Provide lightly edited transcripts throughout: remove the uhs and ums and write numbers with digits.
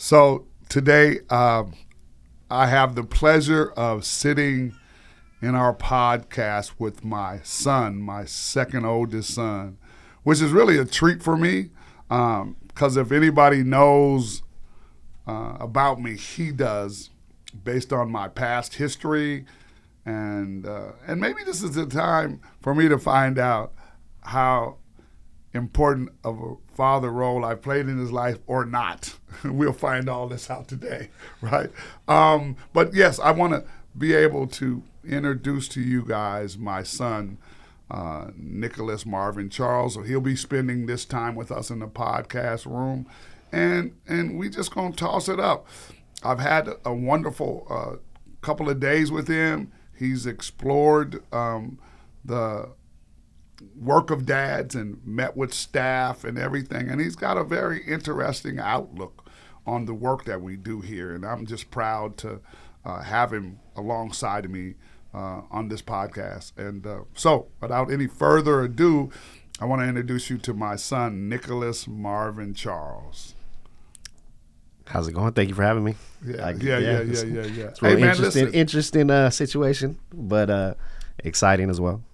So today, I have the pleasure of sitting in our podcast with my son, my second oldest son, which is really a treat for me. Because if anybody knows about me, he does, based on my past history, and maybe this is the time for me to find out how important of a father role I played in his life or not. We'll find all this out today, right? But yes, I want to be able to introduce to you guys my son, Nicholas Marvin Charles. So he'll be spending this time with us in the podcast room, and we just gonna toss it up. I've had a wonderful couple of days with him. He's explored the work of DADS and met with staff and everything, and he's got a very interesting outlook on the work that we do here, and I'm just proud to have him alongside of me on this podcast. And so without any further ado, I want to introduce you to my son, Nicholas Marvin Charles. How's it going? Thank you for having me. Yeah. It's a Hey, real man, interesting situation, but exciting as well.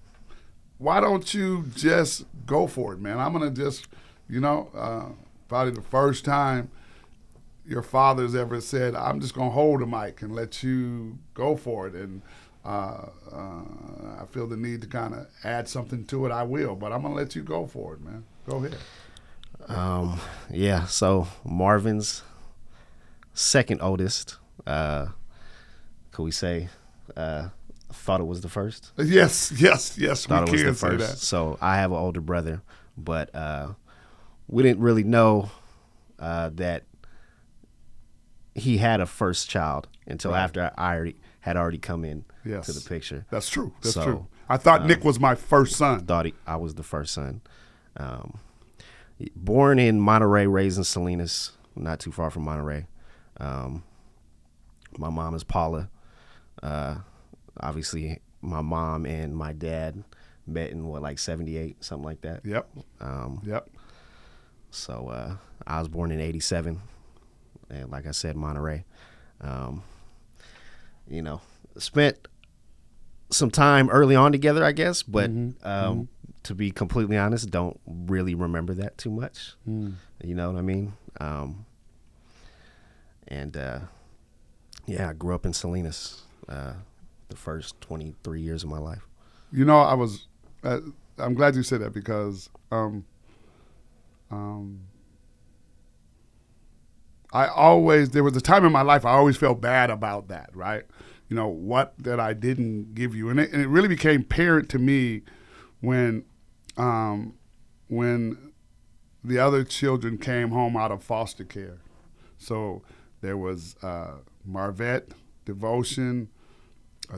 Why don't you just go for it, man? I'm going to just, probably the first time your father's ever said, I'm just going to hold the mic and let you go for it. And I feel the need to kind of add something to it. I will, but I'm going to let you go for it, man. Go ahead. So Marvin's second oldest, could we say, thought it was the first? Yes. Thought it was the first. So I have an older brother, but we didn't really know that he had a first child until after I had already come in to the picture. That's true. That's true. I thought Nick was my first son. I was the first son. Born in Monterey, raised in Salinas, not too far from Monterey. My mom is Paula. Obviously, my mom and my dad met in 78, something like that. Yep. So I was born in 87, and like I said, Monterey. Spent some time early on together, I guess, but to be completely honest, don't really remember that too much. You know what I mean? I grew up in Salinas the first 23 years of my life. I'm glad you said that because there was a time in my life I always felt bad about that, right? What that I didn't give you. And it really became apparent to me when the other children came home out of foster care. So there was Marvette, Devotion,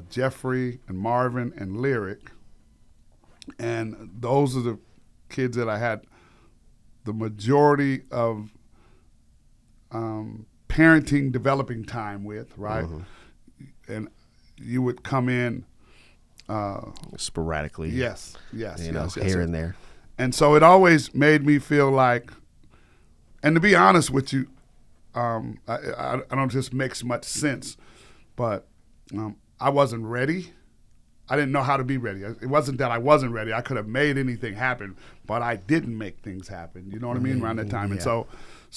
Jeffrey, and Marvin, and Lyric. And those are the kids that I had the majority of parenting, developing time with, right? And you would come in sporadically. Yes. Here and there. And so it always made me feel like, and to be honest with you, I don't just makes much sense, but I wasn't ready. I didn't know how to be ready. It wasn't that I wasn't ready. I could have made anything happen, but I didn't make things happen. You know what I mean? Around that time. Yeah.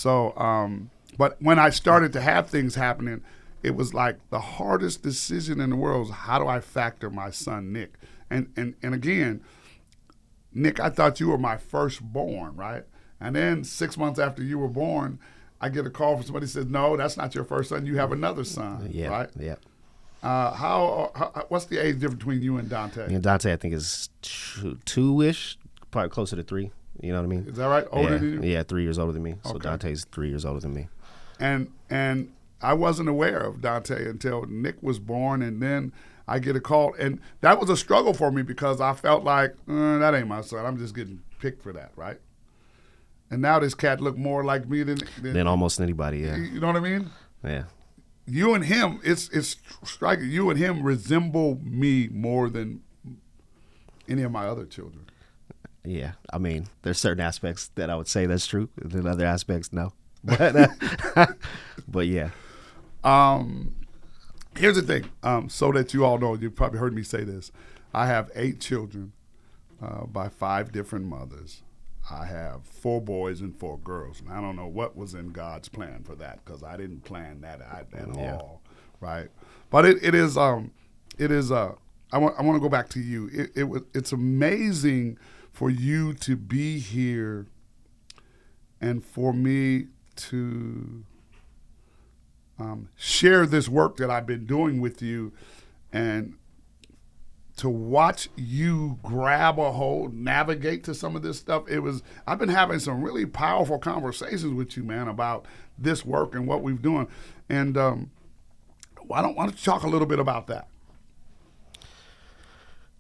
And but when I started to have things happening, it was like the hardest decision in the world was how do I factor my son, Nick? And again, Nick, I thought you were my firstborn, right? And then 6 months after you were born, I get a call from somebody who says, no, that's not your first son. You have another son, right? Yeah. What's the age difference between you and Dante? And Dante, I think, is two-ish, probably closer to 3. You know what I mean? Is that right? Older than you? Yeah, 3 years older than me. So Okay. Dante's 3 years older than me. And I wasn't aware of Dante until Nick was born, and then I get a call. And that was a struggle for me because I felt like, that ain't my son. I'm just getting picked for that, right? And now this cat looked more like me than almost anybody, yeah. You know what I mean? Yeah. You and him, it's striking. You and him resemble me more than any of my other children. Yeah, I mean, there's certain aspects that I would say that's true, and then other aspects, no. But yeah. Here's the thing, so that you all know, you've probably heard me say this. I have 8 children by 5 different mothers. I have 4 boys and 4 girls. And I don't know what was in God's plan for that, because I didn't plan that at all, right? But it is. I want to go back to you. It's amazing for you to be here, and for me to share this work that I've been doing with you, and to watch you grab a hold, navigate to some of this stuff. I've been having some really powerful conversations with you, man, about this work and what we've doing. And why don't you talk a little bit about that?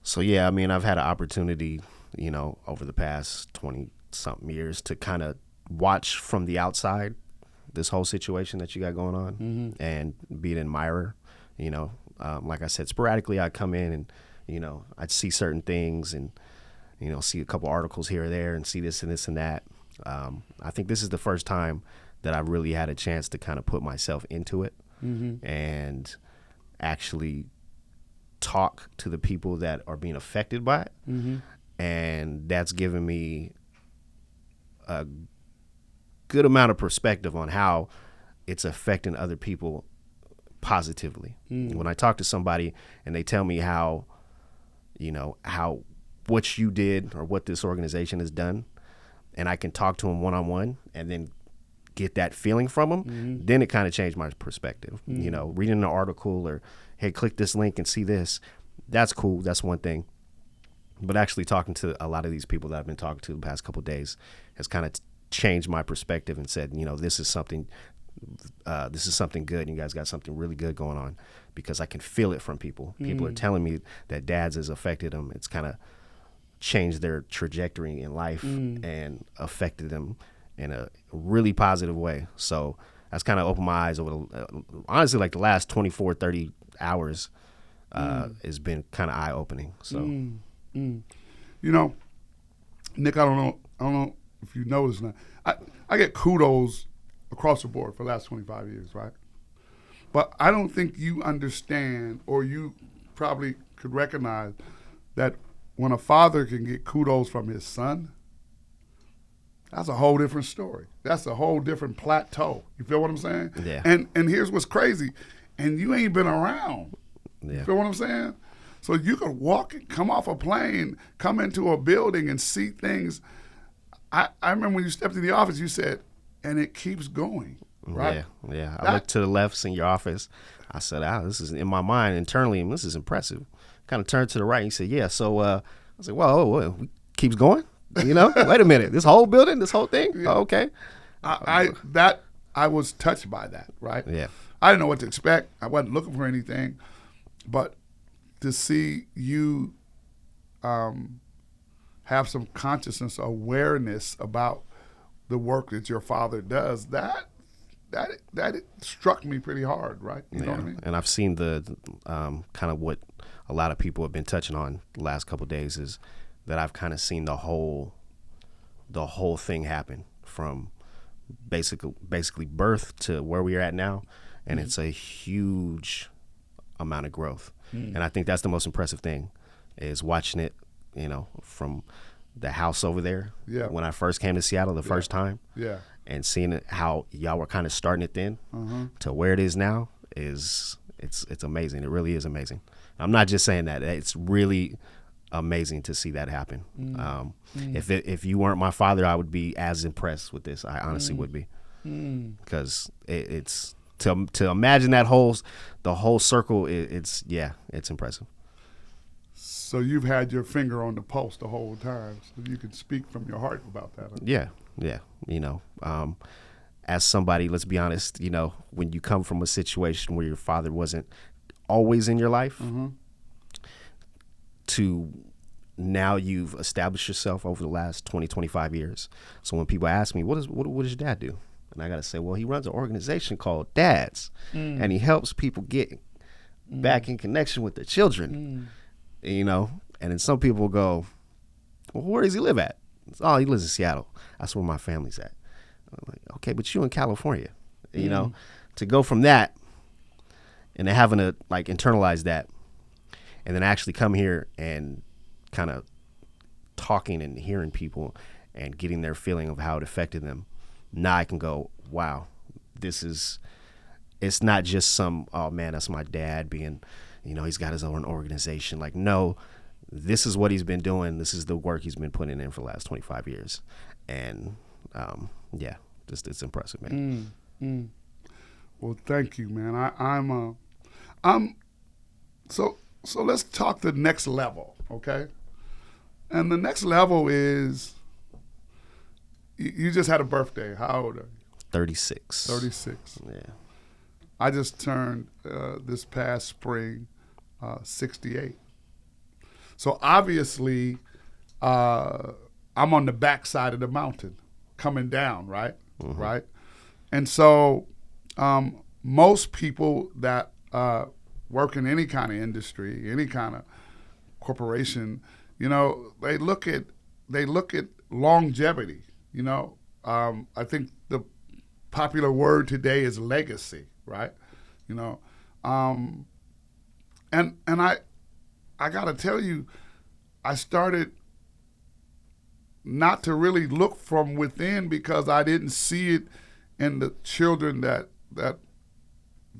So yeah, I mean, I've had an opportunity, over the past 20-something years to kind of watch from the outside this whole situation that you got going on, and be an admirer. Like I said, sporadically I'd come in and, I'd see certain things and, see a couple articles here or there and see this and this and that. I think this is the first time that I really had a chance to kind of put myself into it, and actually talk to the people that are being affected by it. And that's given me a good amount of perspective on how it's affecting other people positively. When I talk to somebody and they tell me how what you did or what this organization has done, and I can talk to them one-on-one and then get that feeling from them, then it kind of changed my perspective. Reading an article or, hey, click this link and see this, that's cool. That's one thing. But actually talking to a lot of these people that I've been talking to the past couple of days has kind of changed my perspective and said, this is something good. You guys got something really good going on, because I can feel it from people. People are telling me that DADS has affected them. It's kind of changed their trajectory in life and affected them in a really positive way. So that's kind of opened my eyes over honestly, like the last 24, 30 hours has been kind of eye opening. So, Nick, I don't know if you know this or not. I get kudos across the board for the last 25 years, right? But I don't think you understand, or you probably could recognize, that when a father can get kudos from his son, that's a whole different story. That's a whole different plateau. You feel what I'm saying? Yeah. And here's what's crazy. And you ain't been around. Yeah. You feel what I'm saying? So you could walk and come off a plane, come into a building and see things. I remember when you stepped in the office, you said, and it keeps going, right? Yeah. I looked to the left in your office. I said, this is in my mind internally, and this is impressive. Kind of turned to the right, and he said, yeah. So I said, whoa, it keeps going? Wait a minute. This whole building, this whole thing? Yeah. Oh, okay. I was touched by that, right? Yeah. I didn't know what to expect. I wasn't looking for anything. But to see you have some consciousness, awareness about the work that your father does, that struck me pretty hard, right? You know what I mean? And I've seen the kind of what a lot of people have been touching on the last couple of days is that I've kind of seen the whole thing happen from basically birth to where we are at now, and it's a huge amount of growth. And I think that's the most impressive thing, is watching it, from the house over there when I first came to Seattle the first time, and seeing it, how y'all were kind of starting it then to where it is now, it's amazing. It really is amazing. I'm not just saying that. It's really amazing to see that happen. If you weren't my father, I would be as impressed with this. I honestly would be, because it's to imagine that the whole circle. It's impressive. So you've had your finger on the pulse the whole time, so you can speak from your heart about that. Yeah. As somebody, let's be honest, when you come from a situation where your father wasn't always in your life, to now you've established yourself over the last 20, 25 years. So when people ask me, what does your dad do? And I got to say, well, he runs an organization called DADS, and he helps people get back in connection with their children, And then some people go, well, where does he live at? Oh, he lives in Seattle. That's where my family's at. I'm like, okay, but you in California, you know, to go from that and then having to like internalize that and then actually come here and kind of talking and hearing people and getting their feeling of how it affected them. Now I can go, wow, it's not just some, oh man, that's my dad being, you know, he's got his own organization. Like, no, this is what he's been doing. This is the work he's been putting in for the last 25 years. And yeah, just it's impressive, man. Well, thank you, man. So let's talk the next level, okay? And the next level is you just had a birthday. How old are you? 36. 36. Yeah. I just turned this past spring 68. So obviously, I'm on the backside of the mountain, coming down, right? Mm-hmm. Right. And so most people that work in any kind of industry, any kind of corporation, you know, they look at longevity. You know, I think the popular word today is legacy, right? You know, and I got to tell you, I started not to really look from within because I didn't see it in the children that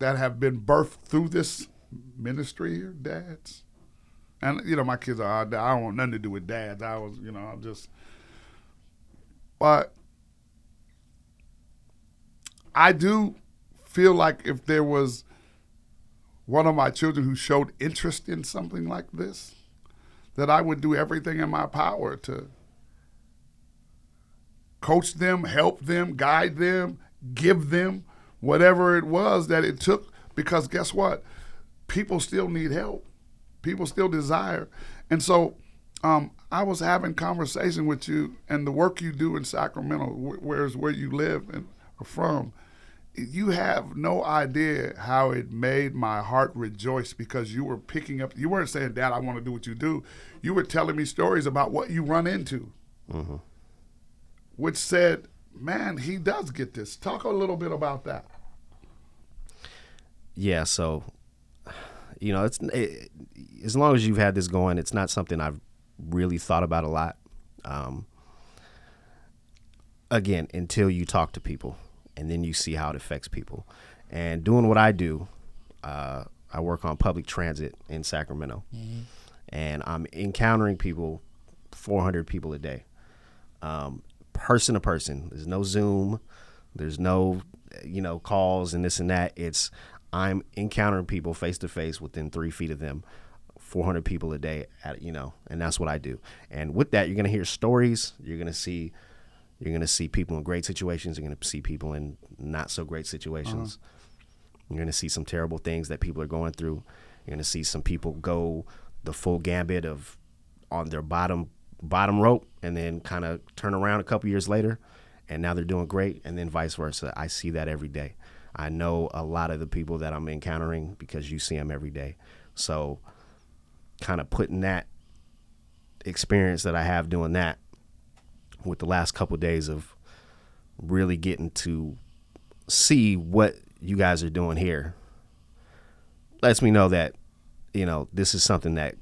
have been birthed through this ministry here, dads. And, you know, my kids are, I don't want nothing to do with dads. But I do feel like if there was one of my children who showed interest in something like this, that I would do everything in my power to coach them, help them, guide them, give them whatever it was that it took, because guess what? People still need help. People still desire. And so I was having conversation with you, and the work you do in Sacramento, where you live and are from, you have no idea how it made my heart rejoice, because you were picking up, you weren't saying, Dad, I want to do what you do. You were telling me stories about what you run into, which said, man, he does get this. Talk a little bit about that. Yeah, so, you know, as long as you've had this going, it's not something I've really thought about a lot. Again, until you talk to people and then you see how it affects people. And doing what I do, I work on public transit in Sacramento, and I'm encountering people, 400 people a day, person to person. There's no Zoom, there's no, you know, calls and this and that. I'm encountering people face to face within 3 feet of them, 400 people a day, you know, and that's what I do. And with that, you're going to hear stories. You're going to see people in great situations. You're going to see people in not so great situations. You're going to see some terrible things that people are going through. You're going to see some people go the full gambit of on their bottom rope and then kind of turn around a couple years later, and now they're doing great, and then vice versa. I see that every day. I know a lot of the people that I'm encountering because you see them every day. So kind of putting that experience that I have doing that with the last couple of days of really getting to see what you guys are doing here lets me know that, you know, this is something that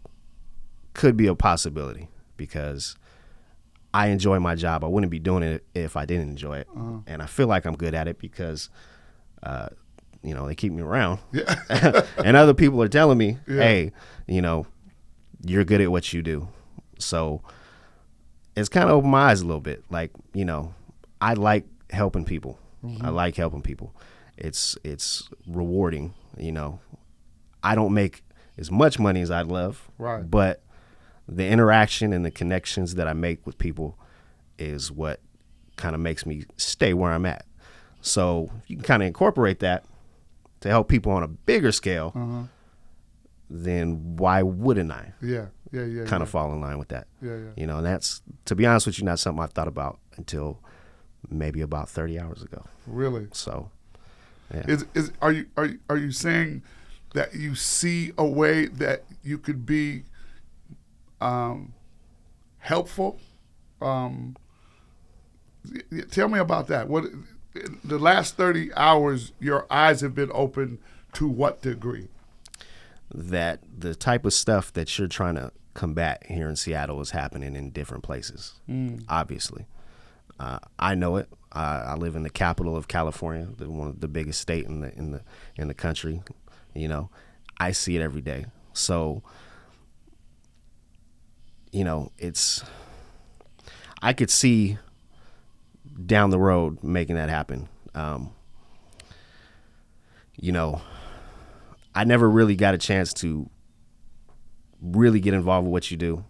could be a possibility, because I enjoy my job. I wouldn't be doing it if I didn't enjoy it. And I feel like I'm good at it because you know, they keep me around. Yeah. And other people are telling me, hey, you know, you're good at what you do. So it's kind of opened my eyes a little bit. Like, you know, I like helping people. I like helping people. It's rewarding, you know. I don't make as much money as I'd love, right, but the interaction and the connections that I make with people is what kind of makes me stay where I'm at. So you can kind of incorporate that to help people on a bigger scale, then why wouldn't I? Kind of fall in line with that. You know, and that's, to be honest with you, not something I thought about until maybe about 30 hours ago. Really? So, yeah. Are you saying that you see a way that you could be helpful? Tell me about that. What the last 30 hours, your eyes have been open to what degree? That the type of stuff that you're trying to combat here in Seattle is happening in different places. Obviously, I know it. I live in the capital of California, one of the biggest state in the country. You know, I see it every day. So, you know, I could see down the road making that happen. You know, I never really got a chance to really get involved with what you do.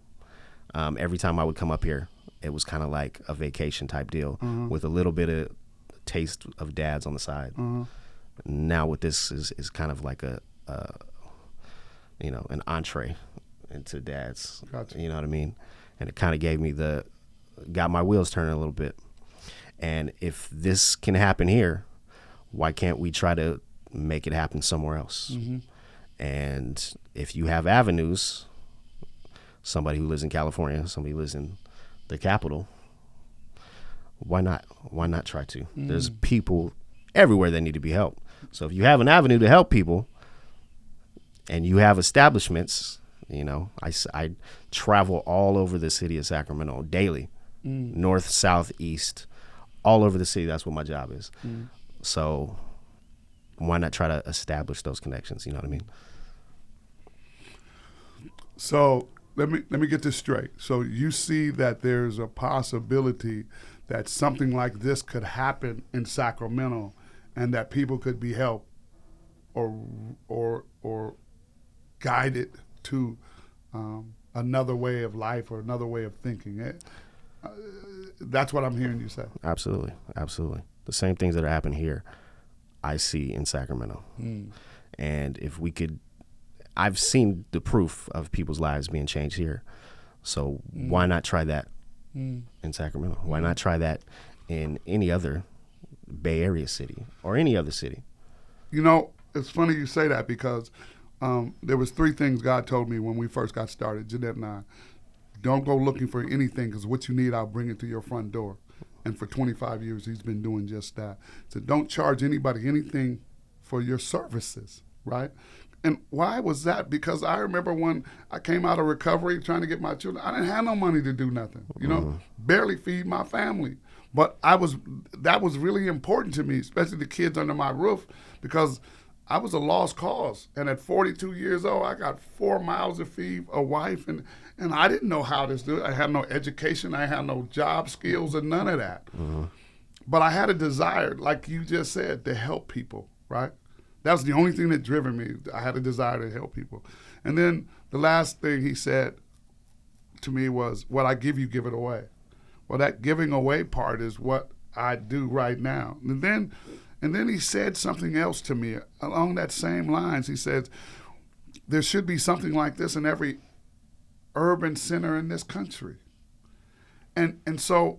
Every time I would come up here, it was kind of like a vacation type deal with a little bit of taste of DADS on the side. Now with this is kind of like a you know, an entree into DADS. Gotcha. You know what I mean? And it kind of got my wheels turning a little bit. And if this can happen here, why can't we try to make it happen somewhere else? And if you have avenues, somebody who lives in California, somebody who lives in the capital, why not? Why not try to? There's people everywhere that need to be helped. So if you have an avenue to help people and you have establishments, you know, I travel all over the city of Sacramento daily, north, south, east, all over the city. That's what my job is. So why not try to establish those connections? You know what I mean? So let me get this straight. So you see that there's a possibility that something like this could happen in Sacramento, and that people could be helped or guided to another way of life or another way of thinking. That's what I'm hearing you say. Absolutely. The same things that are happening here, I see in Sacramento. And if we could, I've seen the proof of people's lives being changed here. So why not try that in Sacramento? Why not try that in any other Bay Area city or any other city? You know, it's funny you say that because there was 3 things God told me when we first got started, Jeanette and I. Don't go looking for anything, because what you need, I'll bring it to your front door. And for 25 years, he's been doing just that. So don't charge anybody anything for your services, right? And why was that? Because I remember when I came out of recovery trying to get my children, I didn't have no money to do nothing, you know, barely feed my family. But that was really important to me, especially the kids under my roof, because I was a lost cause. And at 42 years old, I got 4 mouths to feed, a wife, and I didn't know how to do it. I had no education. I had no job skills and none of that. But I had a desire, like you just said, to help people, right? That was the only thing that driven me. I had a desire to help people. And then the last thing he said to me was, what I give you, give it away. Well, that giving away part is what I do right now. And then he said something else to me along that same lines. He said, there should be something like this in every urban center in this country. And so,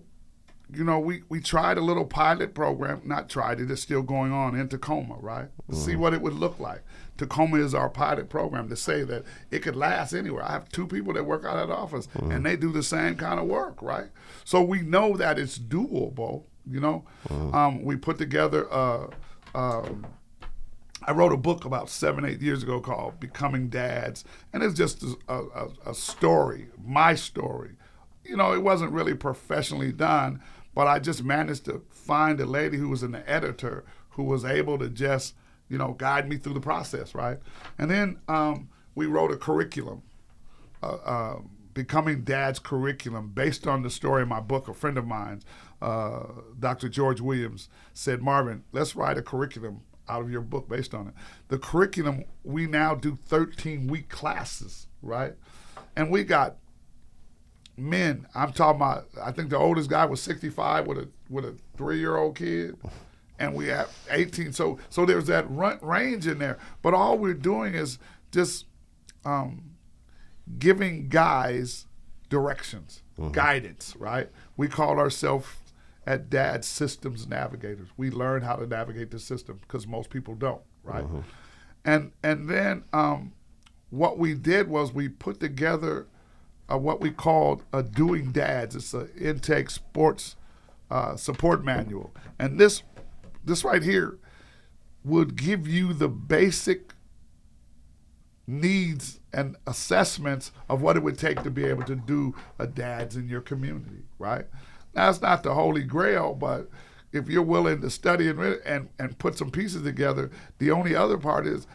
you know, we tried a little pilot program, not tried it, it's still going on in Tacoma, right? To see what it would look like. Tacoma is our pilot program to say that it could last anywhere. I have 2 people that work out of the office, and they do the same kind of work, right? So we know that it's doable, you know? We put together, I wrote a book about 7-8 years ago called Becoming Dads, and it's just a story, my story. You know, it wasn't really professionally done, but I just managed to find a lady who was an editor who was able to just, you know, guide me through the process, right? And then we wrote a curriculum, Becoming Dads curriculum, based on the story in my book. A friend of mine, Dr. George Williams, said, Marvin, let's write a curriculum out of your book based on it. The curriculum, we now do 13-week classes, right? And we got men, I'm talking about, I think the oldest guy was 65 with a 3-year-old kid, and we have 18. So there's that range in there. But all we're doing is just giving guys directions, guidance, right? We call ourselves at DADS Systems Navigators. We learn how to navigate the system because most people don't, right? And then what we did was we put together what we called a Doing DADS. It's an intake sports support manual. And this right here would give you the basic needs and assessments of what it would take to be able to do a DADS in your community, right? Now, it's not the holy grail, but if you're willing to study and put some pieces together, the only other part is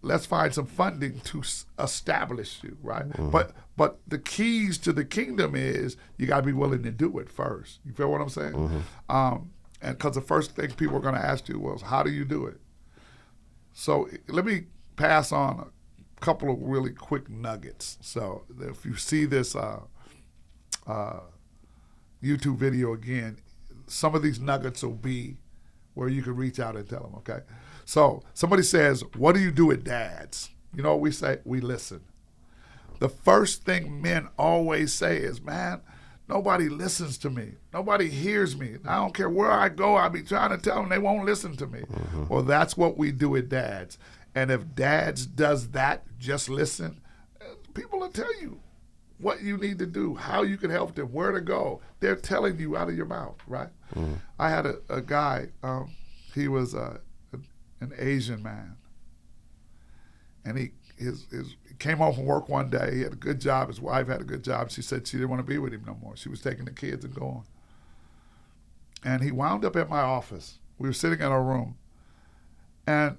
let's find some funding to establish you, right? Mm-hmm. But the keys to the kingdom is you got to be willing to do it first. You feel what I'm saying? Mm-hmm. And because the first thing people are going to ask you was, how do you do it? So let me pass on a couple of really quick nuggets. So if you see this YouTube video again, some of these nuggets will be where you can reach out and tell them, okay? So somebody says, what do you do at DADS? You know what we say? We listen. The first thing men always say is, man, nobody listens to me. Nobody hears me. I don't care where I go. I be trying to tell them, they won't listen to me. Mm-hmm. Well, that's what we do at DADS. And if DADS does that, just listen, people will tell you what you need to do, how you can help them, where to go. They're telling you out of your mouth, right? Mm-hmm. I had a guy, he was an Asian man. And he came home from work one day. He had a good job. His wife had a good job. She said she didn't want to be with him no more. She was taking the kids and going. And he wound up at my office. We were sitting in our room. And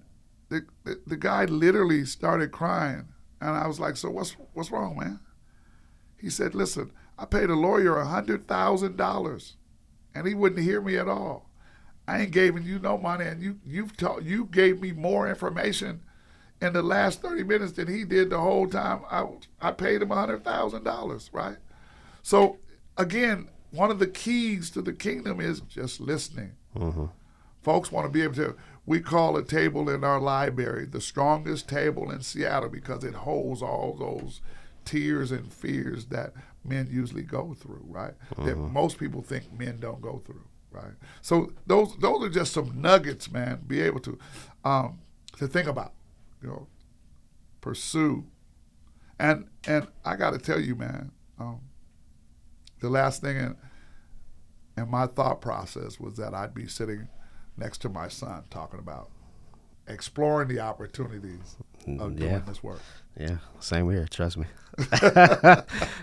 the guy literally started crying. And I was like, so what's wrong, man? He said, listen, I paid a lawyer $100,000, and he wouldn't hear me at all. I ain't giving you no money, and you gave me more information in the last 30 minutes than he did the whole time. I paid him $100,000, right? So, again, one of the keys to the kingdom is just listening. Mm-hmm. Folks want to be able to, we call a table in our library the strongest table in Seattle because it holds all those tears and fears that men usually go through, right? Mm-hmm. That most people think men don't go through, right? So those are just some nuggets, man. Be able to think about, pursue, and I got to tell you, man, the last thing in my thought process was that I'd be sitting next to my son talking about exploring the opportunities of doing this work. Yeah, same here. Trust me.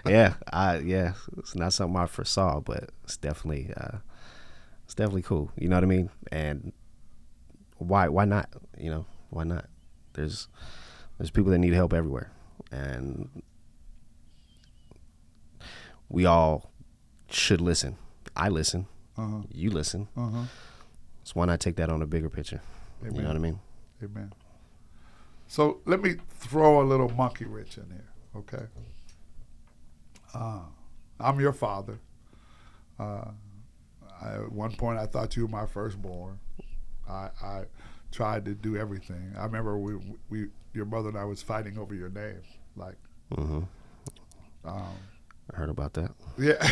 Yeah, it's not something I foresaw, but it's definitely cool. You know what I mean? And why not? Why not? There's people that need help everywhere, and we all should listen. I listen. Uh-huh. You listen. Uh-huh. So why not take that on a bigger picture? Amen. You know what I mean? Amen. So let me throw a little monkey wrench in here, okay? I'm your father. At one point, I thought you were my firstborn. I tried to do everything. I remember your mother and I was fighting over your name, like. Mm-hmm. I heard about that. Yeah,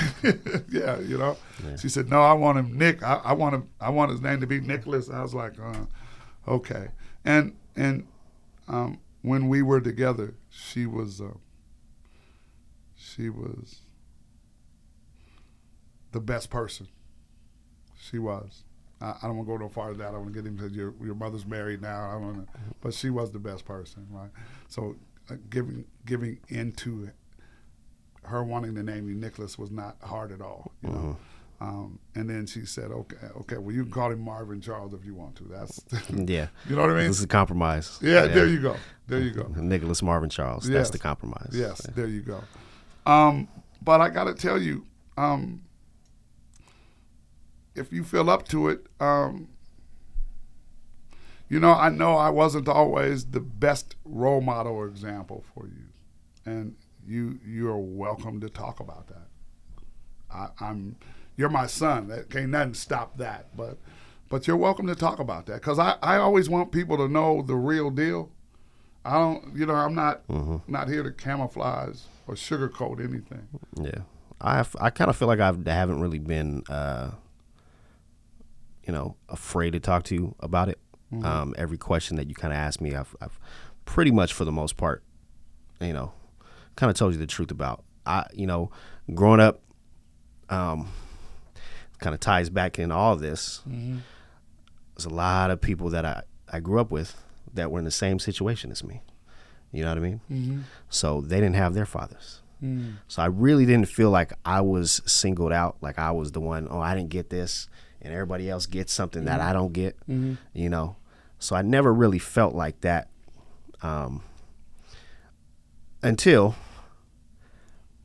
yeah. Yeah. She said, "No, I want him Nick. I want his name to be Nicholas." I was like, "Okay." And when we were together, she was the best person. She was. I don't want to go no farther than that. I want to get into your mother's married now. But she was the best person, right? So giving into her wanting to name you Nicholas was not hard at all, know. And then she said, okay, well, you can call him Marvin Charles if you want to. That's yeah. You know what I mean? This is a compromise. Yeah, there you go. Nicholas Marvin Charles. Yes. That's the compromise. Yes, yeah. There you go. But I got to tell you, if you feel up to it, I know I wasn't always the best role model or example for you, and you are welcome to talk about that. You're my son. That can't nothing stop that, but you're welcome to talk about that because I always want people to know the real deal. I don't, I'm not here to camouflage or sugarcoat anything. Yeah, I kind of feel like I haven't really been, afraid to talk to you about it. Mm-hmm. Every question that you kind of asked me, I've pretty much for the most part, kind of told you the truth about. Growing up, kind kind of ties back in all this. There's a lot of people that I grew up with that were in the same situation as me. You know what I mean? So they didn't have their fathers. So I really didn't feel like I was singled out, like I was the one, oh, I didn't get this, and everybody else gets something that I don't get, you know? So I never really felt like that until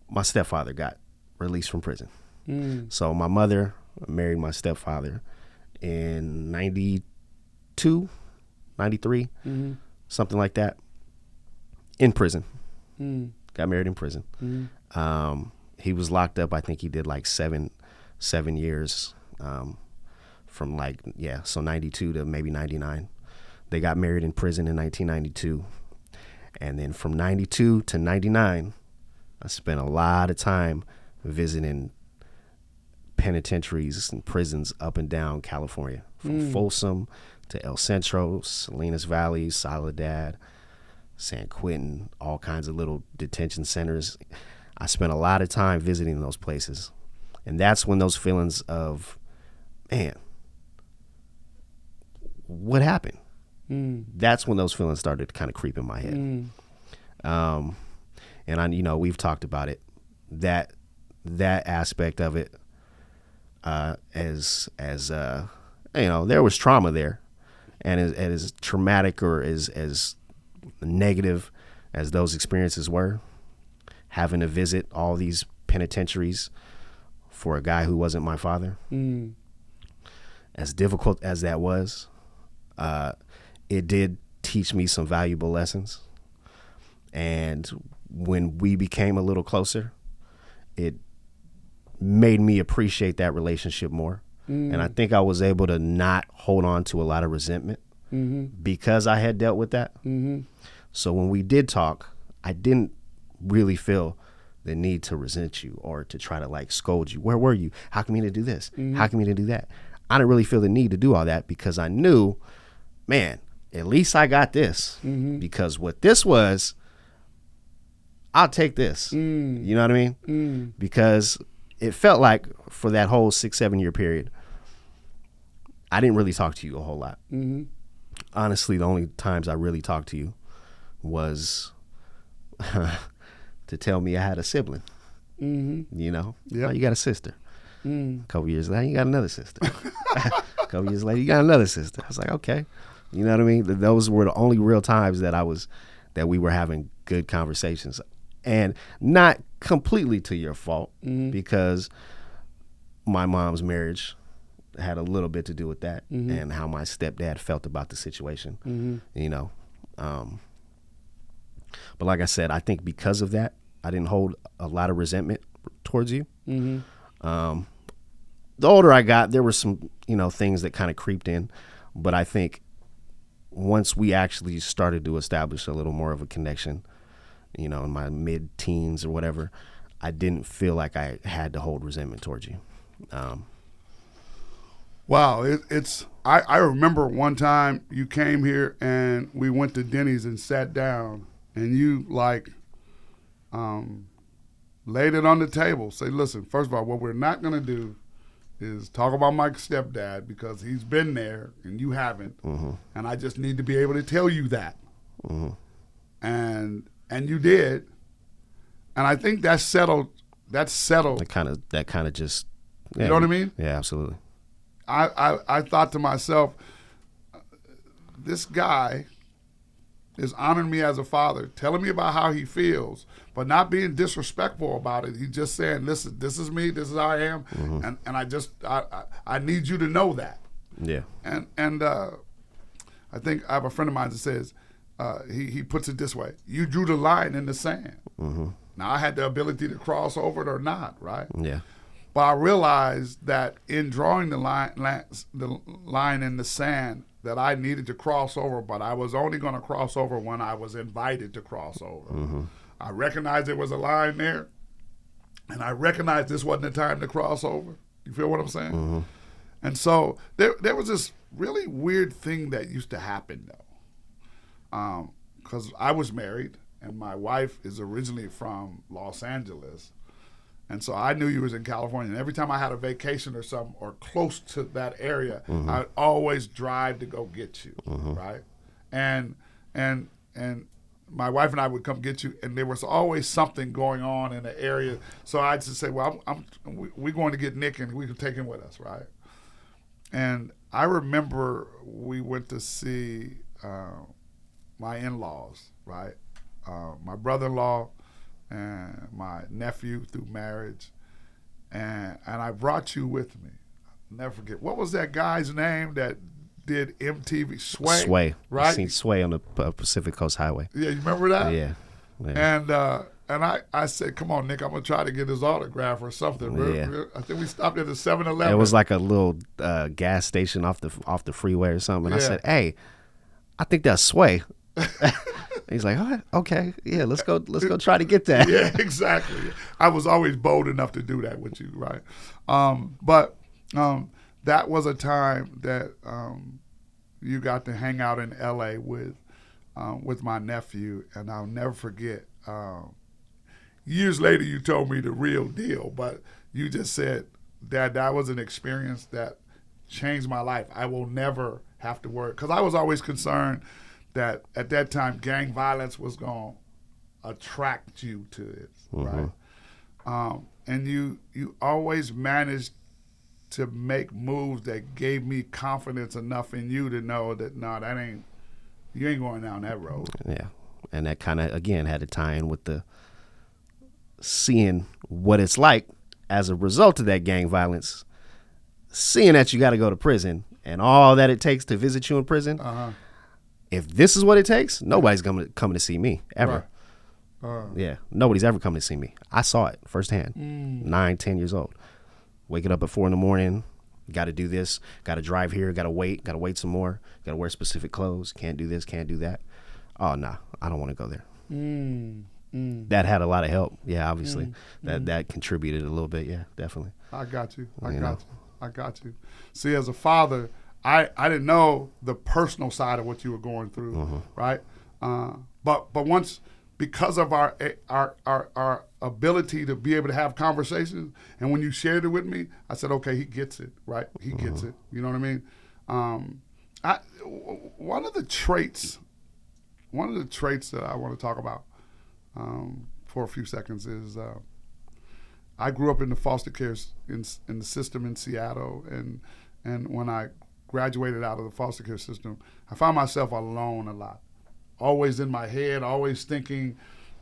my stepfather got released from prison. So my mother married my stepfather in 92, 93, something like that, in prison. Got married in prison. He was locked up. I think he did like seven years from like, so 92 to maybe 99. They got married in prison in 1992. And then from 92 to 99, I spent a lot of time visiting penitentiaries and prisons up and down California, from Folsom to El Centro, Salinas Valley, Soledad, San Quentin, all kinds of little detention centers. I spent a lot of time visiting those places. And that's when those feelings of, man, what happened? That's when those feelings started to kind of creep in my head. And I, we've talked about it, that aspect of it, as there was trauma there, and as traumatic or as negative as those experiences were, having to visit all these penitentiaries for a guy who wasn't my father, as difficult as that was, it did teach me some valuable lessons. And when we became a little closer, it made me appreciate that relationship more. And I think I was able to not hold on to a lot of resentment because I had dealt with that. So when we did talk, I didn't really feel the need to resent you or to try to like scold you. Where were you? How come you didn't do this? How come you didn't do that? I didn't really feel the need to do all that because I knew, man, at least I got this. Because what this was, I'll take this. You know what I mean? Because it felt like for that whole 6-7 year period, I didn't really talk to you a whole lot. Honestly, the only times I really talked to you was to tell me I had a sibling. You know? Yeah. Oh, you got a sister. A couple years later, you got another sister. A couple years later, you got another sister. I was like, okay. You know what I mean? Those were the only real times that we were having good conversations. And not completely to your fault, because my mom's marriage had a little bit to do with that, and how my stepdad felt about the situation, you know. But like I said, I think because of that, I didn't hold a lot of resentment towards you. The older I got, there were some, things that kind of creeped in. But I think once we actually started to establish a little more of a connection, in my mid-teens or whatever, I didn't feel like I had to hold resentment towards you. Wow, I remember one time you came here and we went to Denny's and sat down, and you laid it on the table. Say, listen, first of all, what we're not going to do is talk about my stepdad because he's been there and you haven't, and I just need to be able to tell you that. And you did, and I think that settled. That kind of just. Yeah, you know what I mean? Yeah, absolutely. I thought to myself, this guy is honoring me as a father, telling me about how he feels, but not being disrespectful about it. He's just saying, listen, this is me, this is how I am, and I need you to know that. Yeah. And I think I have a friend of mine that says, he puts it this way: you drew the line in the sand. Now I had the ability to cross over it or not, right? Yeah. But I realized that in drawing the line in the sand, that I needed to cross over, but I was only going to cross over when I was invited to cross over. I recognized there was a line there, and I recognized this wasn't the time to cross over. You feel what I'm saying? And so there was this really weird thing that used to happen, though, because I was married, and my wife is originally from Los Angeles. And so I knew you was in California. And every time I had a vacation or something or close to that area, I'd always drive to go get you, right? And my wife and I would come get you, and there was always something going on in the area. So I'd just say, well, we're going to get Nick, and we can take him with us, right? And I remember we went to see my in-laws, right? My brother-in-law and my nephew through marriage, and I brought you with me. I'll never forget. What was that guy's name that did MTV? Sway, right? I seen Sway on the Pacific Coast Highway. Yeah, you remember that? Yeah. And I said, come on, Nick, I'm going to try to get his autograph or something. Yeah. I think we stopped at the 7-Eleven. It was like a little gas station off the freeway or something. And I said, hey, I think that's Sway. He's like, oh, okay, yeah, let's go try to get that. Yeah, exactly. I was always bold enough to do that with you, right? But that was a time that you got to hang out in L.A. with my nephew, and I'll never forget. Years later, you told me the real deal, but you just said, Dad, that was an experience that changed my life. I will never have to worry, because I was always concerned that at that time gang violence was going to attract you to it, right? And you always managed to make moves that gave me confidence enough in you to know that you ain't going down that road. Yeah, and that kind of again had to tie in with the seeing what it's like as a result of that gang violence, seeing that you got to go to prison and all that it takes to visit you in prison. If this is what it takes, nobody's coming to see me ever. Right. Yeah, nobody's ever coming to see me. I saw it firsthand. 9, 10 years old, waking up at 4 a.m. Got to do this. Got to drive here. Got to wait some more. Got to wear specific clothes. Can't do this. Can't do that. Oh no, I don't want to go there. That had a lot of help. Yeah, obviously that contributed a little bit. Yeah, definitely. I got you. I got you. See, as a father, I didn't know the personal side of what you were going through, right? But once, because of our ability to be able to have conversations, and when you shared it with me, I said, okay, he gets it, right? He gets it. You know what I mean? One of the traits that I want to talk about for a few seconds is I grew up in the foster care in the system in Seattle, and when I graduated out of the foster care system, I found myself alone a lot. Always in my head, always thinking,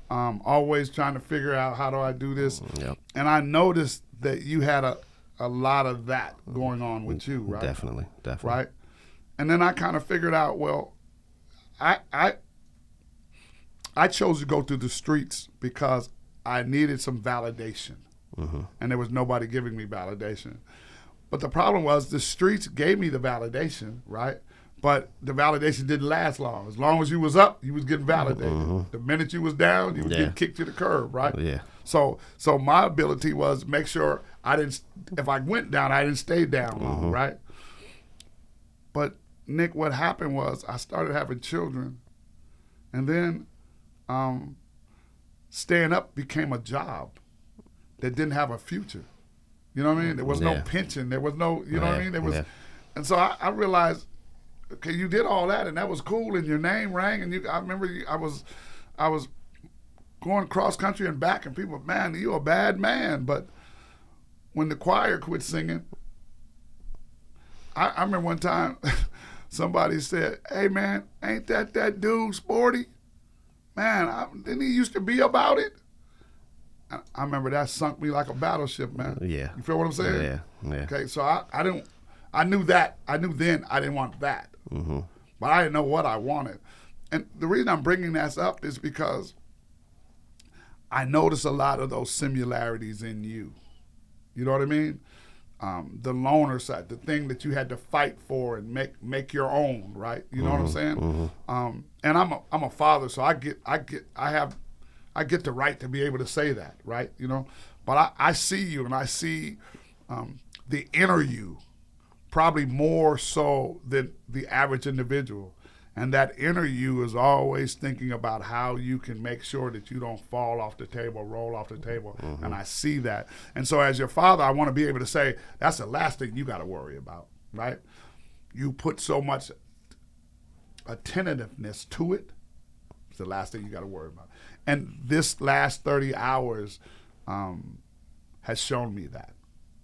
always trying to figure out how do I do this. Yep. And I noticed that you had a lot of that going on with you, right? Definitely. Right? And then I kind of figured out, well, I chose to go through the streets because I needed some validation. And there was nobody giving me validation. But the problem was the streets gave me the validation, right? But the validation didn't last long. As long as you was up, you was getting validated. The minute you was down, you was getting kicked to the curb, right? Yeah. So my ability was make sure if I went down, I didn't stay down long, right? But Nick, what happened was I started having children, and then staying up became a job that didn't have a future. You know what I mean? There was no pension. There was no, you know what I mean? And so I realized, okay, you did all that, and that was cool, and your name rang, and I remember I was going cross country and back, and people, man, you're a bad man. But when the choir quit singing, I remember one time somebody said, hey, man, ain't that dude Sporty? Man, didn't he used to be about it? I remember that sunk me like a battleship, man. Yeah. You feel what I'm saying? Yeah. Okay, so I knew that. I knew then I didn't want that. But I didn't know what I wanted. And the reason I'm bringing that up is because I notice a lot of those similarities in you. You know what I mean? The loner side, the thing that you had to fight for and make your own, right? You know what I'm saying? And I'm a father, so I get the right to be able to say that, right? You know, but I see you, and I see the inner you, probably more so than the average individual. And that inner you is always thinking about how you can make sure that you don't fall off the table, roll off the table. And I see that. And so as your father, I want to be able to say, that's the last thing you got to worry about, right? You put so much attentiveness to it. It's the last thing you got to worry about. And this last 30 hours has shown me that,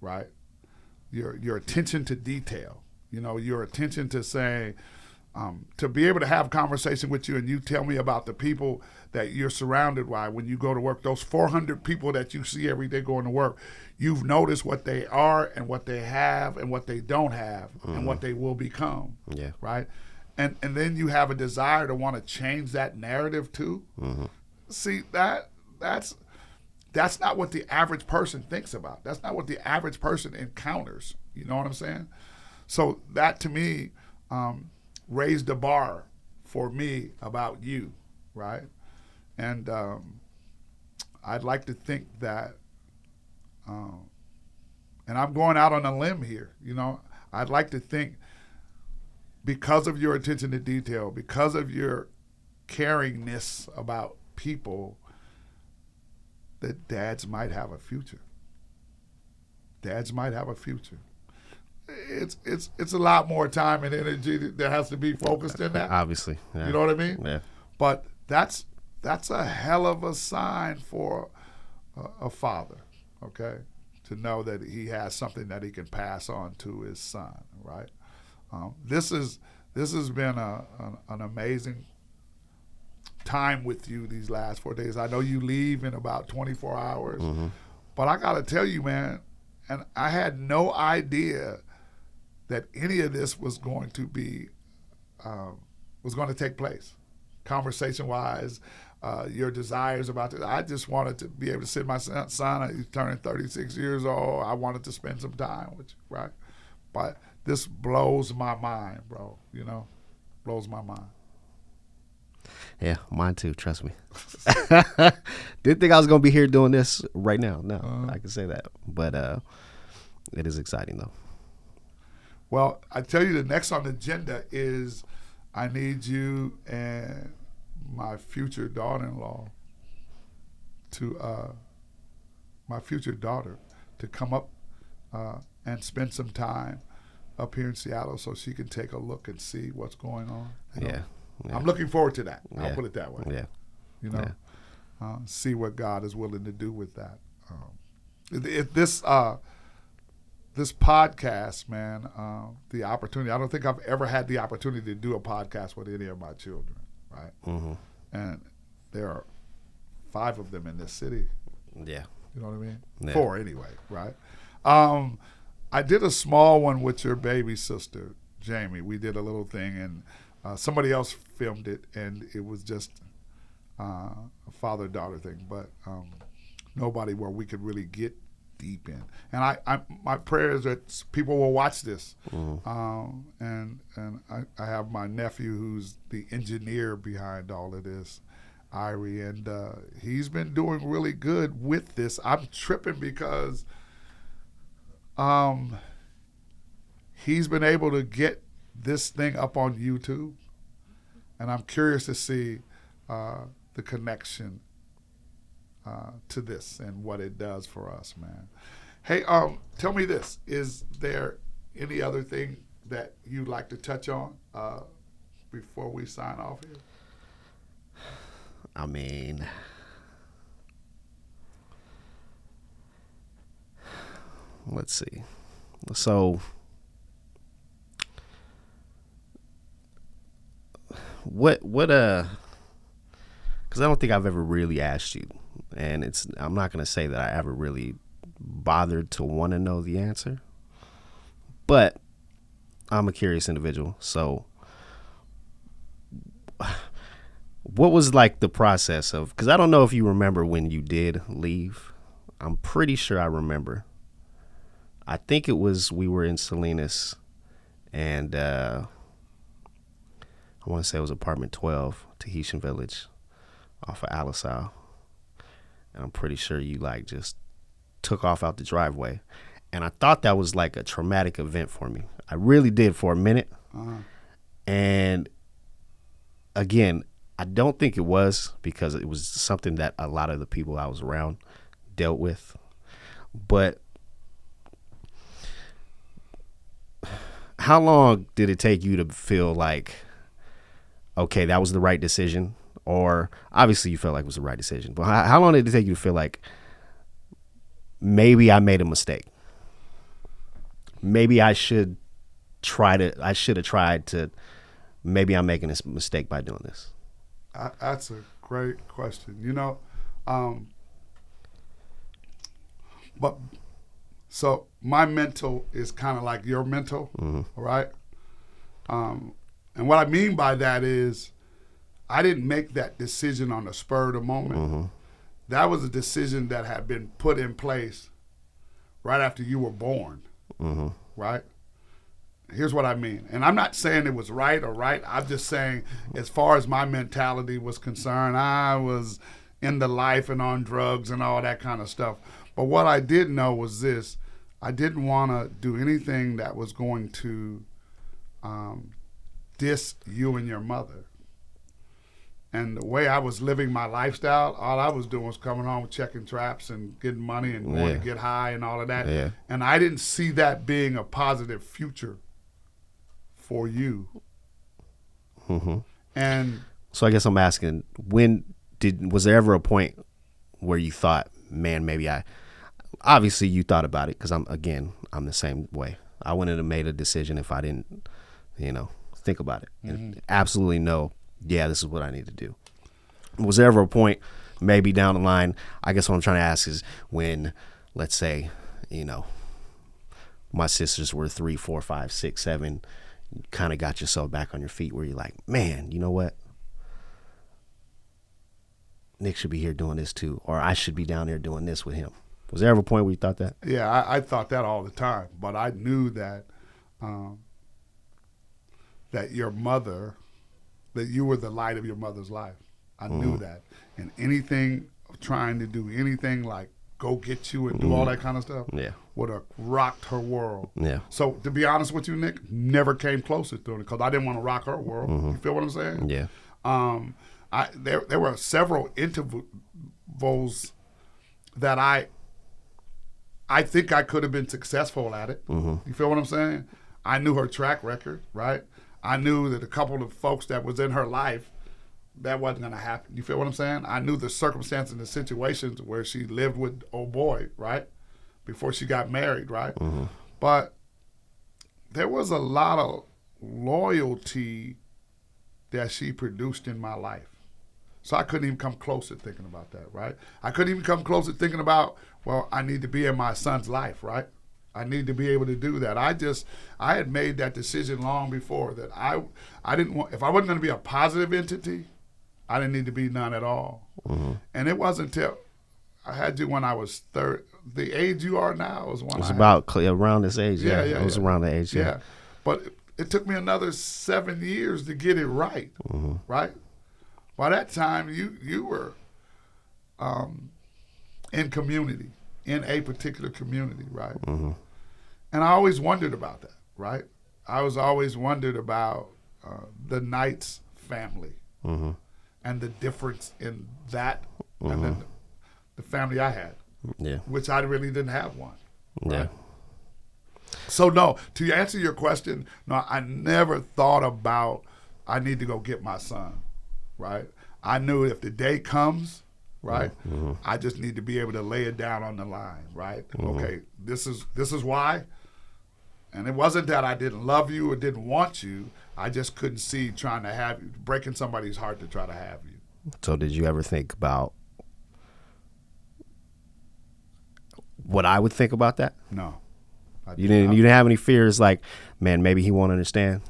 right? Your attention to detail, your attention to saying, to be able to have conversation with you and you tell me about the people that you're surrounded by when you go to work, those 400 people that you see every day going to work, you've noticed what they are and what they have and what they don't have and what they will become, right? And then you have a desire to want to change that narrative too. See, that's not what the average person thinks about. That's not what the average person encounters. You know what I'm saying? So that to me raised the bar for me about you, right? And I'd like to think that, and I'm going out on a limb here, I'd like to think because of your attention to detail, because of your caringness about people, that dads might have a future. Dads might have a future. It's a lot more time and energy that has to be focused in that. Obviously. Yeah. You know what I mean? Yeah. But that's a hell of a sign for a father, okay? To know that he has something that he can pass on to his son, right? This has been an amazing time with you these last 4 days. I know you leave in about 24 hours, but I got to tell you, man, and I had no idea that any of this was going to be take place, conversation-wise. Your desires about this. I just wanted to be able to sit my son. He's turning 36 years old. I wanted to spend some time with you, right? But this blows my mind, bro. Blows my mind. Yeah, mine too. Trust me. Didn't think I was gonna be here doing this right now. No, I can say that. But it is exciting though. Well, I tell you, the next on the agenda is I need you and my future daughter-in-law my future daughter to come up and spend some time up here in Seattle so she can take a look and see what's going on. Yeah. I'm looking forward to that. Yeah. I'll put it that way. Yeah. See what God is willing to do with that. This podcast, man, the opportunity, I don't think I've ever had the opportunity to do a podcast with any of my children, right? And there are 5 of them in this city. Yeah. You know what I mean? Yeah. 4 anyway, right? I did a small one with your baby sister, Jamie. We did a little thing, and somebody else filmed it, and it was just a father-daughter thing, but nobody where we could really get deep in. And my prayer is that people will watch this. And I have my nephew who's the engineer behind all of this, Irie, and he's been doing really good with this. I'm tripping because he's been able to get this thing up on YouTube, and I'm curious to see the connection to this and what it does for us, man. Hey, tell me this. Is there any other thing that you'd like to touch on before we sign off here? I mean, let's see. So, what because I don't think I've ever really asked you, and I'm not going to say that I ever really bothered to want to know the answer, but I'm a curious individual. So what was like the process of, because I don't know if you remember when you did leave. I'm pretty sure I remember. I think it was, we were in Salinas, and I want to say it was apartment 12, Tahitian Village, off of Alisal. And I'm pretty sure you like just took off out the driveway. And I thought that was like a traumatic event for me. I really did for a minute. And again, I don't think it was, because it was something that a lot of the people I was around dealt with. But how long did it take you to feel like, okay, that was the right decision? Or obviously you felt like it was the right decision, but how long did it take you to feel like maybe I made a mistake? Maybe I should have tried to, maybe I'm making this mistake by doing this. That's a great question. But so my mental is kind of like your mental, right? And what I mean by that is I didn't make that decision on the spur of the moment. That was a decision that had been put in place right after you were born, right? Here's what I mean. And I'm not saying it was right or right. I'm just saying, as far as my mentality was concerned, I was in the life and on drugs and all that kind of stuff. But what I did know was this: I didn't want to do anything that was going to diss you and your mother. And the way I was living my lifestyle, all I was doing was coming home, checking traps and getting money and going to get high and all of that. Yeah. And I didn't see that being a positive future for you. And so I guess I'm asking, was there ever a point where you thought, man, maybe obviously you thought about it, because I'm the same way. I wouldn't have made a decision if I didn't, think about it and absolutely know, yeah, this is what I need to do. Was there ever a point maybe down the line? I guess what I'm trying to ask is, when, let's say, my sisters were 3, 4, 5, 6, 7, you kind of got yourself back on your feet, where you're like, man, you know what? Nick should be here doing this too, or I should be down there doing this with him. Was there ever a point where you thought that? Yeah, I thought that all the time, but I knew that that your mother, that you were the light of your mother's life. I knew that. And anything, trying to do anything like go get you and do all that kind of stuff, would have rocked her world. Yeah. So to be honest with you, Nick, never came closer to it, because I didn't want to rock her world. You feel what I'm saying? Yeah. There were several intervals that I think I could have been successful at it. You feel what I'm saying? I knew her track record, right? I knew that a couple of folks that was in her life, that wasn't going to happen. You feel what I'm saying? I knew the circumstances and the situations where she lived with old boy, right? Before she got married, right? But there was a lot of loyalty that she produced in my life. So I couldn't even come close to thinking about that, right? I couldn't even come close to thinking about, well, I need to be in my son's life, right? I need to be able to do that. I had made that decision long before, that I didn't want, if I wasn't going to be a positive entity, I didn't need to be none at all. And it wasn't until I had you when I was the age you are now was when it was about around this age. Yeah. It was around the age. Yeah. But it took me another 7 years to get it right, right? By that time, you were in community, in a particular community, right? And I always wondered about that, right? I was always wondered about the Knight's family and the difference in that and then the family I had, which I really didn't have one. Right? Yeah. So no, to answer your question, no, I never thought about I need to go get my son, right? I knew if the day comes, right, I just need to be able to lay it down on the line, right? Okay, this is why. And it wasn't that I didn't love you or didn't want you. I just couldn't see trying to have you, breaking somebody's heart to try to have you. So did you ever think about what I would think about that? No. You didn't have any fears like, man, maybe he won't understand?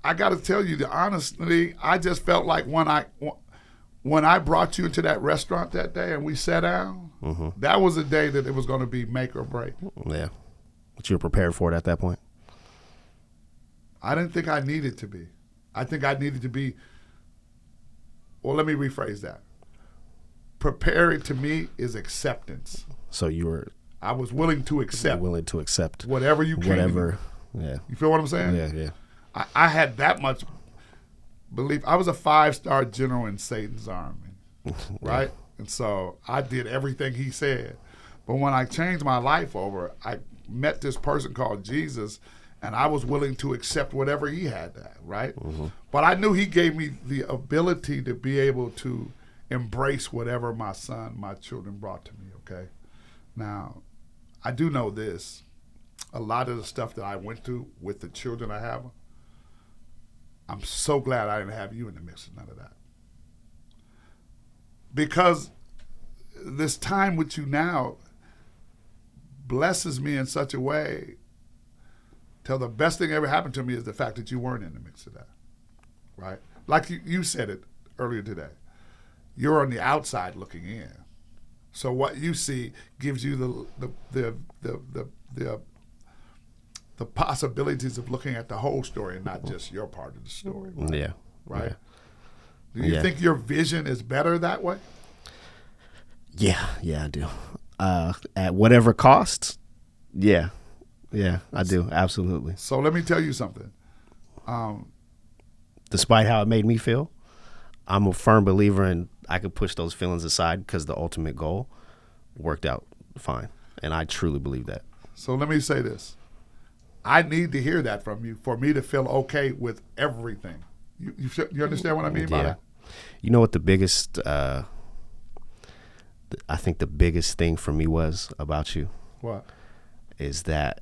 I got to tell you, honestly, I just felt like when I brought you into that restaurant that day and we sat down, that was a day that it was going to be make or break. Yeah. But you were prepared for it at that point? I didn't think I needed to be. I think I needed to be, well, let me rephrase that. Preparing to me is acceptance. So I was willing to accept. Whatever you came. Whatever, yeah. You feel what I'm saying? Yeah. I had that much I was a 5-star general in Satan's army, right? And so I did everything he said. But when I changed my life over, I met this person called Jesus, and I was willing to accept whatever he had, right? Mm-hmm. But I knew he gave me the ability to be able to embrace whatever my children brought to me, okay? Now, I do know this. A lot of the stuff that I went through with the children I have, I'm so glad I didn't have you in the mix of none of that. Because this time with you now blesses me in such a way till the best thing ever happened to me is the fact that you weren't in the mix of that, right? Like you said it earlier today. You're on the outside looking in. So what you see gives you the possibilities of looking at the whole story and not just your part of the story. Right? Yeah. Right? Yeah. Do you think your vision is better that way? Yeah, I do. At whatever cost, yeah, I do, absolutely. So let me tell you something. Despite how it made me feel, I'm a firm believer in I could push those feelings aside because the ultimate goal worked out fine, and I truly believe that. So let me say this. I need to hear that from you for me to feel okay with everything. You understand what I mean by that? You know what the biggest, I think the biggest thing for me was about you? What? Is that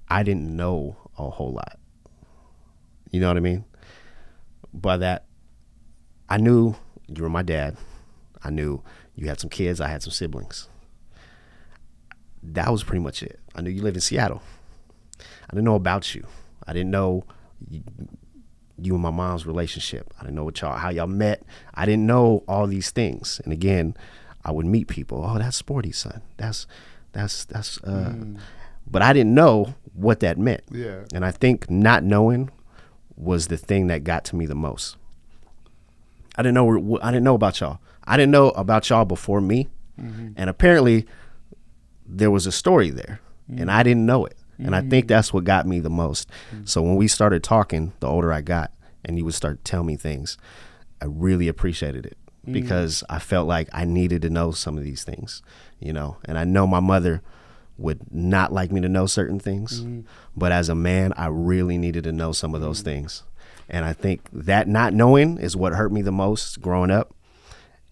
I didn't know a whole lot. You know what I mean? By that, I knew you were my dad. I knew you had some kids. I had some siblings. That was pretty much it. I knew you lived in Seattle. I didn't know about you. I didn't know you and my mom's relationship. I didn't know how y'all met. I didn't know all these things. And again, I would meet people. Oh, that's Sporty's son. But I didn't know what that meant. Yeah. And I think not knowing was the thing that got to me the most. I didn't know about y'all. I didn't know about y'all before me. Mm-hmm. And apparently there was a story there, and I didn't know it. And I think that's what got me the most. So when we started talking, the older I got, and you would start telling me things, I really appreciated it because I felt like I needed to know some of these things, you know. And I know my mother would not like me to know certain things, but as a man, I really needed to know some of those things. And I think that not knowing is what hurt me the most growing up,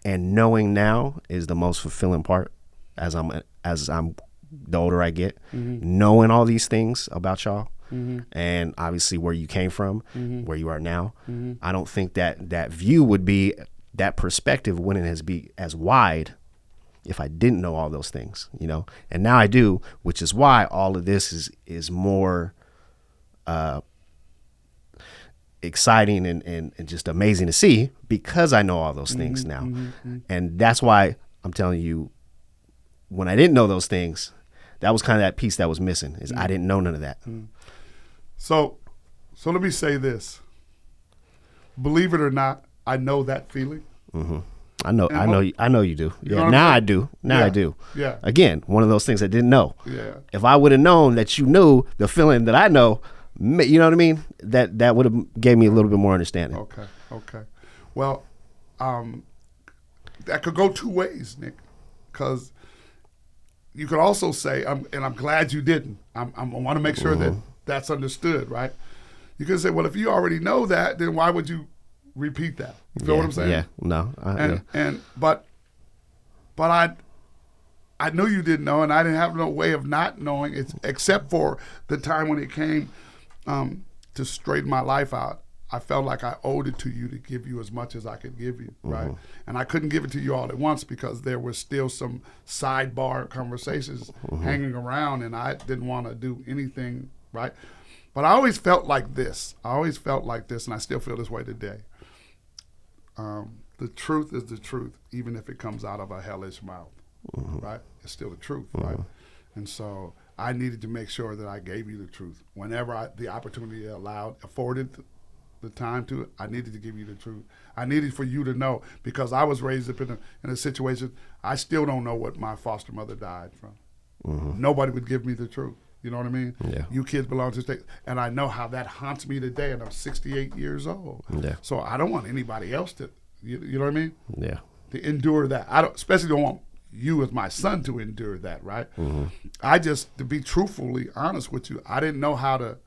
and knowing now is the most fulfilling part as I'm the older I get, knowing all these things about y'all, and obviously where you came from, where you are now. I don't think that view would be, that perspective wouldn't be as wide if I didn't know all those things, you know. And now I do, which is why all of this is more exciting and just amazing to see, because I know all those things now. And that's why I'm telling you, when I didn't know those things, that was kind of that piece that was missing, is I didn't know none of that. So let me say this. Believe it or not, I know that feeling. I know you do. You yeah. know Now I do. I do. Yeah. Again, one of those things I didn't know. Yeah. If I would have known that you knew the feeling that I know, you know what I mean? That would have gave me a little bit more understanding. Okay. Well, that could go two ways, Nick, because you could also say, and I'm glad you didn't. I want to make sure that that's understood, right? You could say, well, if you already know that, then why would you repeat that? You feel what I'm saying? Yeah. No. But I knew you didn't know, and I didn't have no way of not knowing it, except for the time when it came to straighten my life out. I felt like I owed it to you to give you as much as I could give you, right? And I couldn't give it to you all at once because there was still some sidebar conversations hanging around, and I didn't want to do anything, right? But I always felt like this. And I still feel this way today. The truth is the truth, even if it comes out of a hellish mouth, right? It's still the truth, right? And so I needed to make sure that I gave you the truth. Whenever the opportunity afforded the time to it, I needed to give you the truth. I needed for you to know, because I was raised up in a situation, I still don't know what my foster mother died from. Nobody would give me the truth. You know what I mean? Yeah. You kids belong to the state. And I know how that haunts me today, and I'm 68 years old. Yeah. So I don't want anybody else to, you know what I mean? Yeah. To endure that. Especially don't want you as my son to endure that, right? Mm-hmm. I just, to be truthfully honest with you, I didn't know how to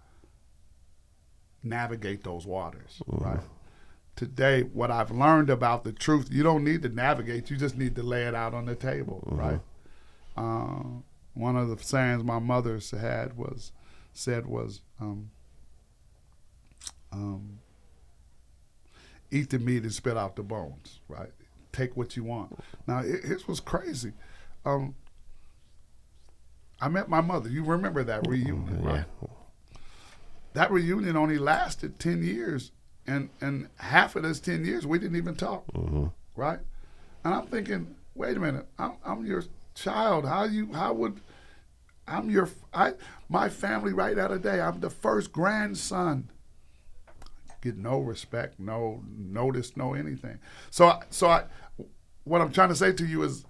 navigate those waters, right? Today, what I've learned about the truth, you don't need to navigate, you just need to lay it out on the table, right? One of the sayings my mother said was, eat the meat and spit out the bones, right? Take what you want. Now, it was crazy. I met my mother. You remember that reunion, right? Yeah. That reunion only lasted 10 years, and half of those 10 years, we didn't even talk, right? And I'm thinking, wait a minute, I'm your child. My family right out of the day, I'm the first grandson. Get no respect, no notice, no anything. So what I'm trying to say to you is,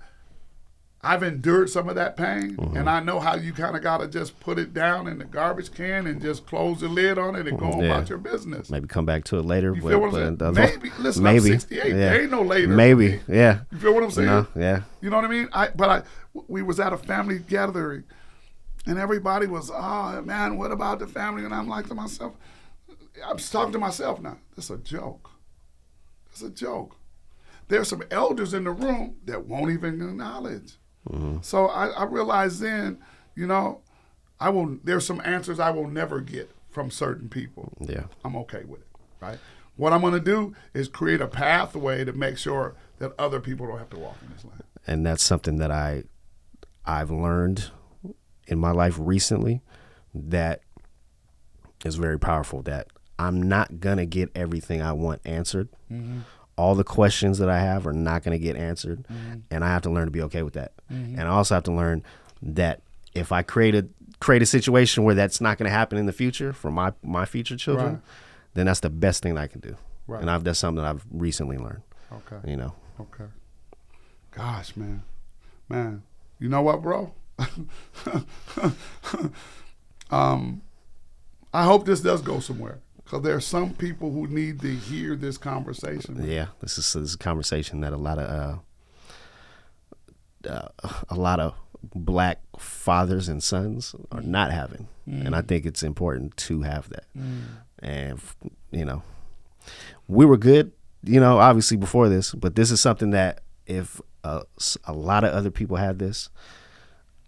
I've endured some of that pain, and I know how you kind of got to just put it down in the garbage can and just close the lid on it and go on about your business. Maybe come back to it later. You feel what I'm saying? Maybe. Listen, maybe. I'm 68. Yeah. There ain't no later. Maybe. Yeah. You feel what I'm saying? No, yeah. You know what I mean? We was at a family gathering, and everybody was, oh, man, what about the family? And I'm like to myself, I'm just talking to myself now. It's a joke. It's a joke. There's some elders in the room that won't even acknowledge. So I realized then, there's some answers I will never get from certain people. Yeah. I'm okay with it, right? What I'm going to do is create a pathway to make sure that other people don't have to walk in this lane. And that's something that I've learned in my life recently that is very powerful, that I'm not going to get everything I want answered. All the questions that I have are not going to get answered, and I have to learn to be okay with that. And I also have to learn that if I create a situation where that's not going to happen in the future for my future children, then that's the best thing that I can do. Right. And that's something that I've recently learned. Okay. Okay. Gosh, man. You know what, bro? I hope this does go somewhere. Because there are some people who need to hear this conversation. Yeah, this is a conversation that a lot of black fathers and sons are not having, and I think it's important to have that. And we were good, obviously before this, but this is something that if a lot of other people had this,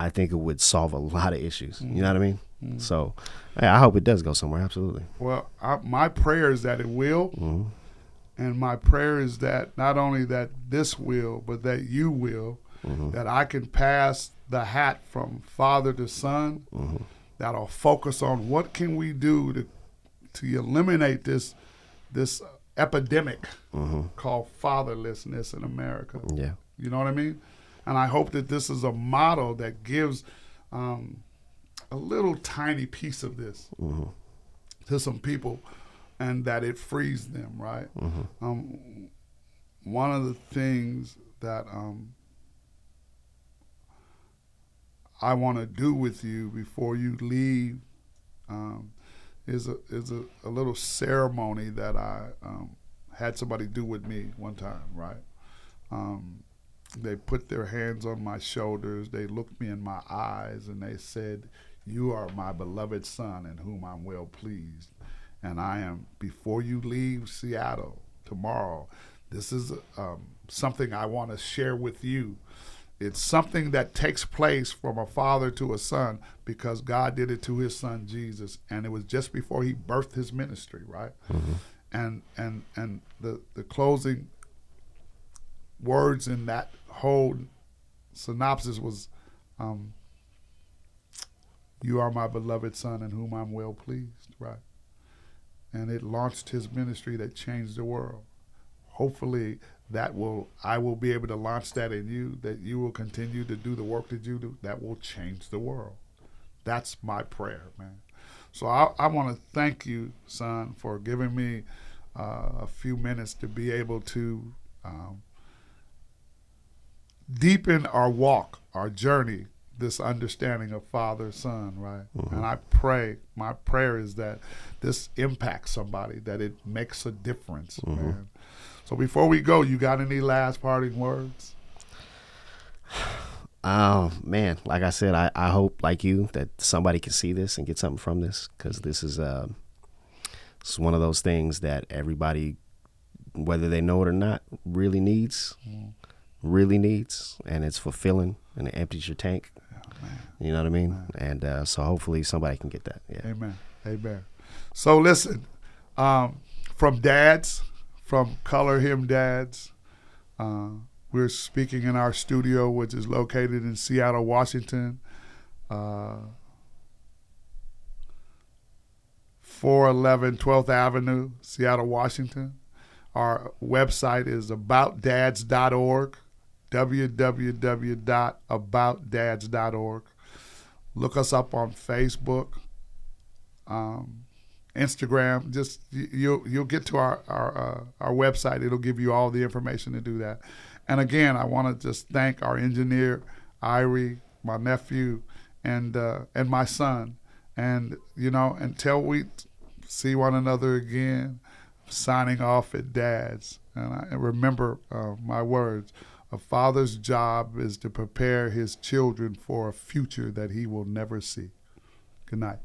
I think it would solve a lot of issues. You know what I mean? So I hope it does go somewhere. Absolutely. Well, my prayer is that it will. And my prayer is that not only that this will, but that you will, that I can pass the hat from father to son, that'll focus on what can we do to eliminate this epidemic called fatherlessness in America. Yeah. You know what I mean? And I hope that this is a model that gives a little tiny piece of this to some people, and that it frees them, right? One of the things that I want to do with you before you leave is a little ceremony that I had somebody do with me one time, right? They put their hands on my shoulders, they looked me in my eyes, and they said, "You are my beloved son in whom I'm well pleased." And I am, before you leave Seattle tomorrow, this is something I want to share with you. It's something that takes place from a father to a son because God did it to his son Jesus, and it was just before he birthed his ministry, right? And the closing words in that whole synopsis was, "You are my beloved son in whom I'm well pleased," right? And it launched his ministry that changed the world. Hopefully I will be able to launch that in you, that you will continue to do the work that you do, that will change the world. That's my prayer, man. So I want to thank you, son, for giving me a few minutes to be able to deepen our walk, our journey this understanding of father, son, right? And I pray, my prayer is that this impacts somebody, that it makes a difference, man. So before we go, you got any last parting words? Man, like I said, I hope, like you, that somebody can see this and get something from this, because this is it's one of those things that everybody, whether they know it or not, really needs, and it's fulfilling, and it empties your tank. You know what I mean? Man. And so hopefully somebody can get that. Yeah. Amen. So listen, from DADS, from Color Him DADS, we're speaking in our studio, which is located in Seattle, Washington, 411 12th Avenue, Seattle, Washington. Our website is aboutdads.org, www.aboutdads.org. Look us up on Facebook, Instagram. Just you'll get to our website. It'll give you all the information to do that. And again, I want to just thank our engineer, Irie, my nephew, and my son. And until we see one another again, signing off at DADS. And remember my words: a father's job is to prepare his children for a future that he will never see. Good night.